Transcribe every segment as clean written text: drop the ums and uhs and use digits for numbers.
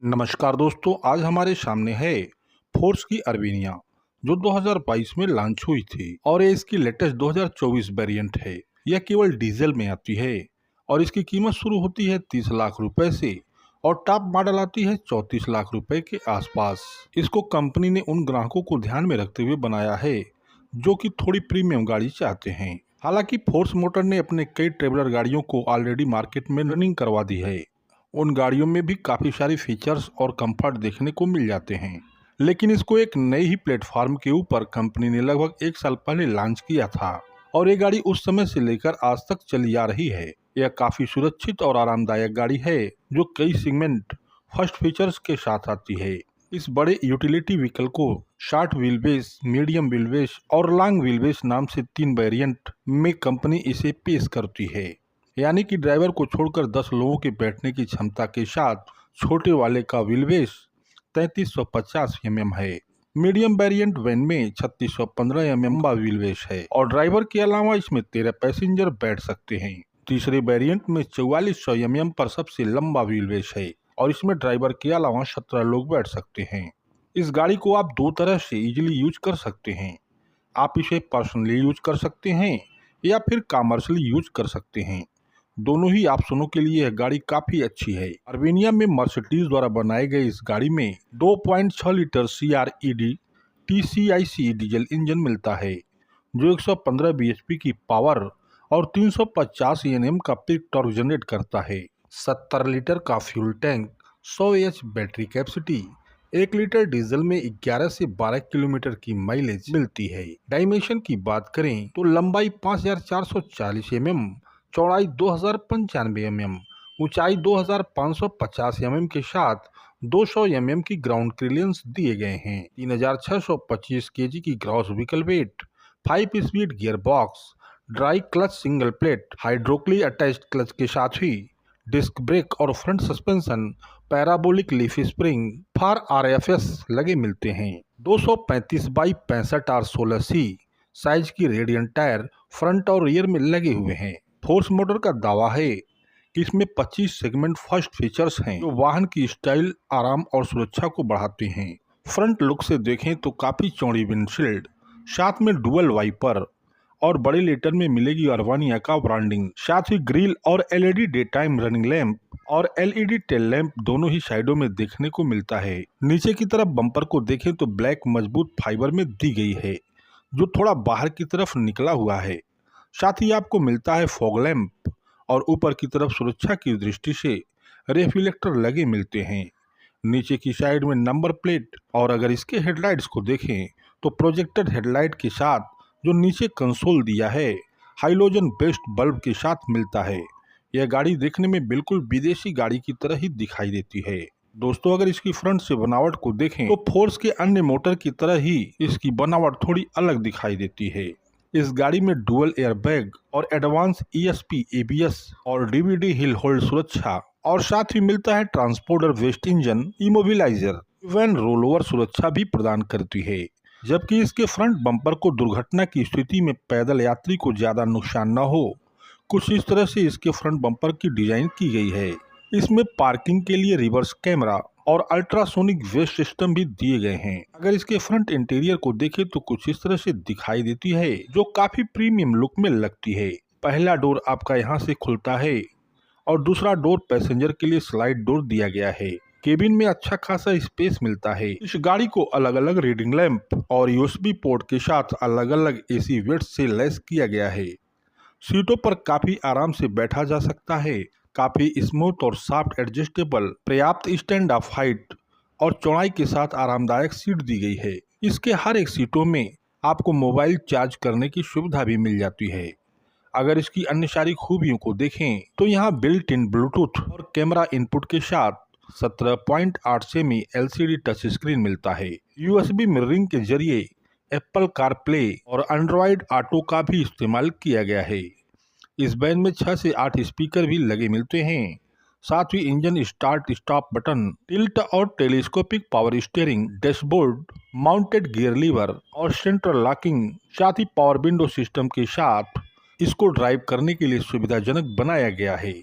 नमस्कार दोस्तों, आज हमारे सामने है फोर्स की अर्बेनिया जो 2022 में लॉन्च हुई थी और ये इसकी लेटेस्ट 2024 वेरिएंट है। यह केवल डीजल में आती है और इसकी कीमत शुरू होती है 30 लाख रुपए से और टॉप मॉडल आती है 34 लाख रुपए के आसपास। इसको कंपनी ने उन ग्राहकों को ध्यान में रखते हुए बनाया है जो कि थोड़ी प्रीमियम गाड़ी चाहते हैं। हालांकि फोर्स मोटर ने अपने कई ट्रेवलर गाड़ियों को ऑलरेडी मार्केट में रनिंग करवा दी है। उन गाड़ियों में भी काफ़ी सारी फीचर्स और कंफर्ट देखने को मिल जाते हैं, लेकिन इसको एक नए ही प्लेटफॉर्म के ऊपर कंपनी ने लगभग 1 साल पहले लॉन्च किया था और ये गाड़ी उस समय से लेकर आज तक चली आ रही है। यह काफ़ी सुरक्षित और आरामदायक गाड़ी है जो कई सेगमेंट फर्स्ट फीचर्स के साथ आती है। इस बड़े यूटिलिटी व्हीकल को शॉर्ट व्हीलबेस, मीडियम व्हीलबेस और लॉन्ग व्हीलबेस नाम से 3 वेरिएंट में कंपनी इसे पेश करती है, यानी कि ड्राइवर को छोड़कर 10 लोगों के बैठने की क्षमता के साथ छोटे वाले का व्हीलबेस 3350 mm है। मीडियम वेरिएंट वैन में 3615 mm का व्हीलबेस है और ड्राइवर के अलावा इसमें 13 पैसेंजर बैठ सकते हैं। तीसरे वेरिएंट में 4400 mm पर सबसे लंबा व्हीलबेस है और इसमें ड्राइवर के अलावा 17 लोग बैठ सकते हैं। इस गाड़ी को आप दो तरह से इजिली यूज कर सकते हैं। आप इसे पर्सनली यूज कर सकते हैं या फिर कॉमर्शियली यूज कर सकते हैं। दोनों ही ऑप्शनों के लिए यह गाड़ी काफी अच्छी है। अर्बेनिया में मर्सिडीज द्वारा बनाए गए इस गाड़ी में 2.6 litre CRED TCIC diesel engine मिलता है जो 115 bhp की पावर और 350 Nm का पीक टॉर्क जनरेट करता है। 70 लीटर का fuel tank, 100 Ah battery capacity, 1 litre diesel में 11 से 12 किलोमीटर की माइलेज मिलती है। डायमेंशन की बात करें तो लंबाई 5440 mm, चौड़ाई 2095 mm, ऊंचाई 2550 mm के साथ 200 mm की ग्राउंड क्लियरेंस दिए गए हैं। 3625 kg की gross vehicle weight, 5 speed gear box, dry clutch single plate, hydraulically attached clutch के साथ ही डिस्क ब्रेक और front suspension parabolic leaf spring for RFS लगे मिलते हैं। 235 बाई 65 R16C साइज की रेडियन टायर फ्रंट और रियर में लगे हुए हैं। फोर्स मोटर का दावा है कि इसमें 25 सेगमेंट फर्स्ट फीचर्स हैं जो वाहन की स्टाइल, आराम और सुरक्षा को बढ़ाते हैं। फ्रंट लुक से देखें तो काफी चौड़ी विंडशील्ड, साथ में डुअल वाइपर और बड़े लेटर में मिलेगी अर्बेनिया का ब्रांडिंग। साथ ही ग्रिल और LED day time running lamp और LED टेल लैंप दोनों ही साइडों में देखने को मिलता है। नीचे की तरफ बम्पर को देखें तो ब्लैक मजबूत फाइबर में दी गई है जो थोड़ा बाहर की तरफ निकला हुआ है। साथ ही आपको मिलता है फॉग लैंप और ऊपर की तरफ सुरक्षा की दृष्टि से रिफ्लेक्टर लगे मिलते हैं। नीचे की साइड में नंबर प्लेट और अगर इसके हेडलाइट्स को देखें तो प्रोजेक्टेड हेडलाइट के साथ जो नीचे कंसोल दिया है हाइलोजन बेस्ड बल्ब के साथ मिलता है। यह गाड़ी देखने में बिल्कुल विदेशी गाड़ी की तरह ही दिखाई देती है। दोस्तों, अगर इसकी फ्रंट से बनावट को देखें तो फोर्स के अन्य मोटर की तरह ही इसकी बनावट थोड़ी अलग दिखाई देती है। इस गाड़ी में डुअल एयरबैग और एडवांस ESP ABS और DVD हिल होल्ड सुरक्षा और साथ ही मिलता है ट्रांसपोर्टर वेस्ट इंजन इमोबिलाइजर वैन रोलओवर सुरक्षा भी प्रदान करती है। जबकि इसके फ्रंट बम्पर को दुर्घटना की स्थिति में पैदल यात्री को ज्यादा नुकसान न हो, कुछ इस तरह से इसके फ्रंट बम्पर की डिजाइन की गई है। इसमें पार्किंग के लिए रिवर्स कैमरा और अल्ट्रासोनिक वेस्ट सिस्टम भी दिए गए हैं। अगर इसके फ्रंट इंटीरियर को देखें तो कुछ इस तरह से दिखाई देती है जो काफी प्रीमियम लुक में लगती है। पहला डोर आपका यहाँ से खुलता है और दूसरा डोर पैसेंजर के लिए स्लाइड डोर दिया गया है। केबिन में अच्छा खासा स्पेस मिलता है। इस गाड़ी को अलग अलग रीडिंग लैंप और USB पोर्ट के साथ अलग अलग AC वेट्स से लैस किया गया है। सीटों पर काफी आराम से बैठा जा सकता है। काफी स्मूथ और सॉफ्ट एडजस्टेबल, पर्याप्त स्टैंड ऑफ हाइट और चौड़ाई के साथ आरामदायक सीट दी गई है। इसके हर एक सीटों में आपको मोबाइल चार्ज करने की सुविधा भी मिल जाती है। अगर इसकी अन्य सारी खूबियों को देखें तो यहाँ बिल्ट इन ब्लूटूथ और कैमरा इनपुट के साथ 17.8 सेमी LCD टच स्क्रीन मिलता है। USB मिररिंग के जरिए एप्पल कारप्ले और एंड्रॉयड ऑटो का भी इस्तेमाल किया गया है। इस वैन में 6 से 8 स्पीकर भी लगे मिलते हैं। साथ ही engine start stop button, tilt और telescopic power steering, dashboard, mounted gear lever और सेंट्रल लॉकिंग, साथ ही पावर विंडो सिस्टम के साथ इसको ड्राइव करने के लिए सुविधाजनक बनाया गया है।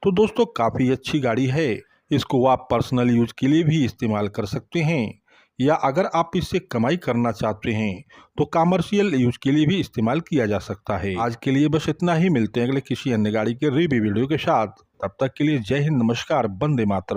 तो दोस्तों, काफी अच्छी गाड़ी है। इसको आप पर्सनल यूज के लिए भी इस्तेमाल कर सकते हैं, या अगर आप इससे कमाई करना चाहते हैं तो कमर्शियल यूज के लिए भी इस्तेमाल किया जा सकता है। आज के लिए बस इतना ही, मिलते हैं अगले किसी अन्य गाड़ी के रिव्यू वीडियो के साथ। तब तक के लिए जय हिंद, नमस्कार, वंदे मातरम।